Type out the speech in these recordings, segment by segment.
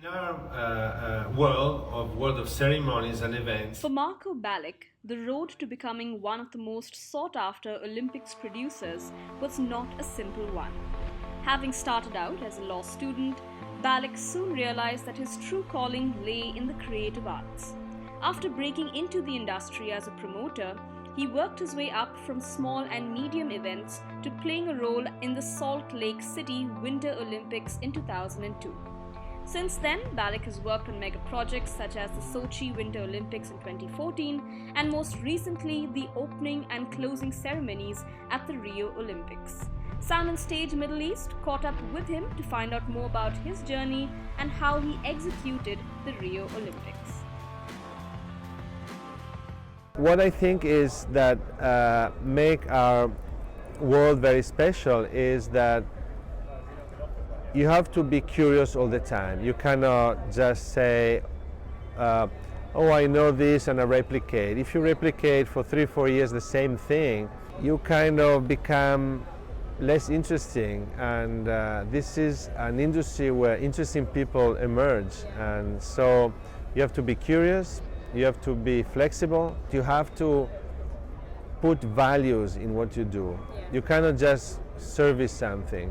In our world of ceremonies and events, For Marco Balich, the road to becoming one of the most sought after Olympics producers was not a simple one. Having started out as a law student, Balich soon realized that his true calling lay in the creative arts. After breaking into the industry as a promoter, he worked his way up from small and medium events to playing a role in the Salt Lake City Winter Olympics in 2002. Since then, Balich has worked on mega projects such as the Sochi Winter Olympics in 2014 and most recently the opening and closing ceremonies at the Rio Olympics. Sound and Stage Middle East caught up with him to find out more about his journey and how he executed the Rio Olympics. What I think is that make our world very special is that you have to be curious all the time. You cannot just say, oh, I know this and I replicate. If you replicate for 3-4 years the same thing, you kind of become less interesting. And this is an industry where interesting people emerge. And so you have to be curious, you have to be flexible, you have to put values in what you do. You cannot just service something.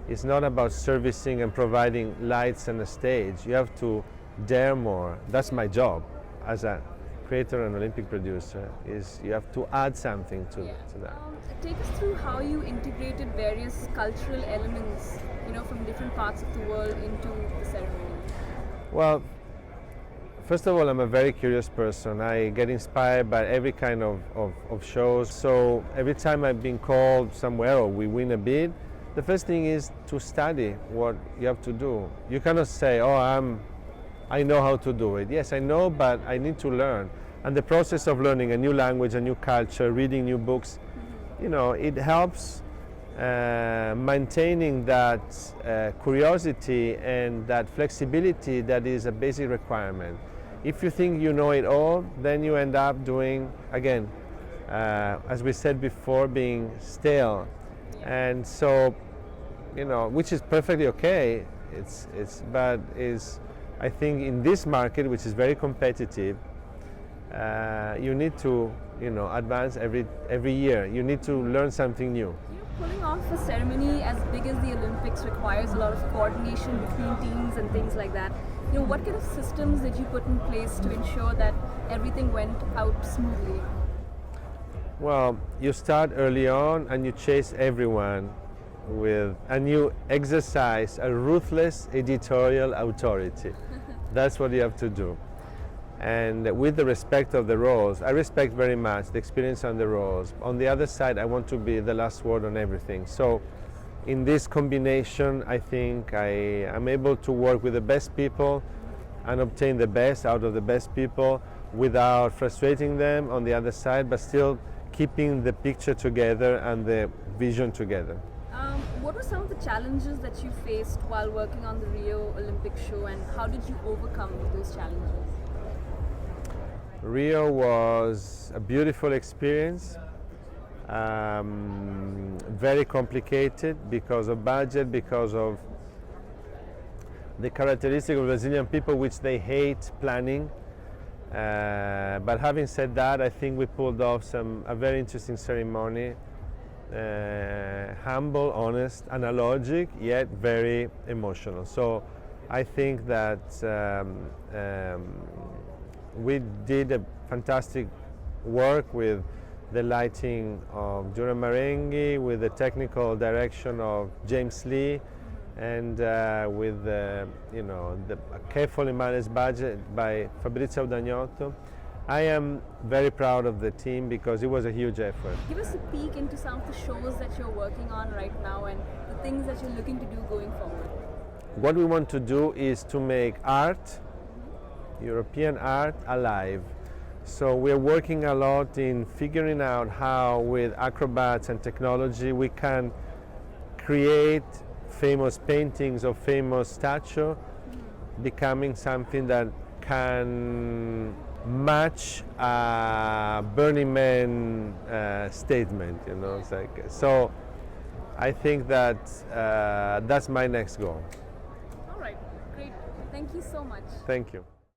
It's not about servicing and providing lights and a stage. You have to dare more. That's my job as a creator and Olympic producer, is you have to add something to that. Take us through how you integrated various cultural elements, from different parts of the world into the ceremony. Well, first of all, I'm a very curious person. I get inspired by every kind of shows. So every time I've been called somewhere or we win a bid, the first thing is to study what you have to do. You cannot say, oh, I know how to do it. Yes, I know, but I need to learn. And the process of learning a new language, a new culture, reading new books, it helps maintaining that curiosity and that flexibility that is a basic requirement. If you think you know it all, then you end up doing, again, as we said before, being stale. And so, which is perfectly okay. But I think in this market, which is very competitive, you need to, advance every year. You need to learn something new. Pulling off a ceremony as big as the Olympics requires a lot of coordination between teams and things like that. What kind of systems did you put in place to ensure that everything went out smoothly? Well, you start early on and you chase everyone and you exercise a ruthless editorial authority. That's what you have to do. And with the respect of the roles, I respect very much the experience on the roles. On the other side, I want to be the last word on everything. So in this combination, I think I am able to work with the best people and obtain the best out of the best people without frustrating them on the other side, but still keeping the picture together and the vision together. What were some of the challenges that you faced while working on the Rio Olympic show, and how did you overcome those challenges? Rio was a beautiful experience, very complicated because of budget, because of the characteristic of Brazilian people, which they hate planning. But having said that, I think we pulled off a very interesting ceremony, humble, honest, analogic, yet very emotional. So I think that we did a fantastic work with the lighting of Jura Marenghi, with the technical direction of James Lee, and with the carefully managed budget by Fabrizio Dagnotto. I am very proud of the team because it was a huge effort. Give us a peek into some of the shows that you're working on right now and the things that you're looking to do going forward. What we want to do is to make art, European art, alive. So we're working a lot in figuring out how with acrobats and technology we can create famous paintings of famous statue becoming something that can match a Burning Man statement, It's like, so I think that that's my next goal. All right, great. Thank you so much. Thank you.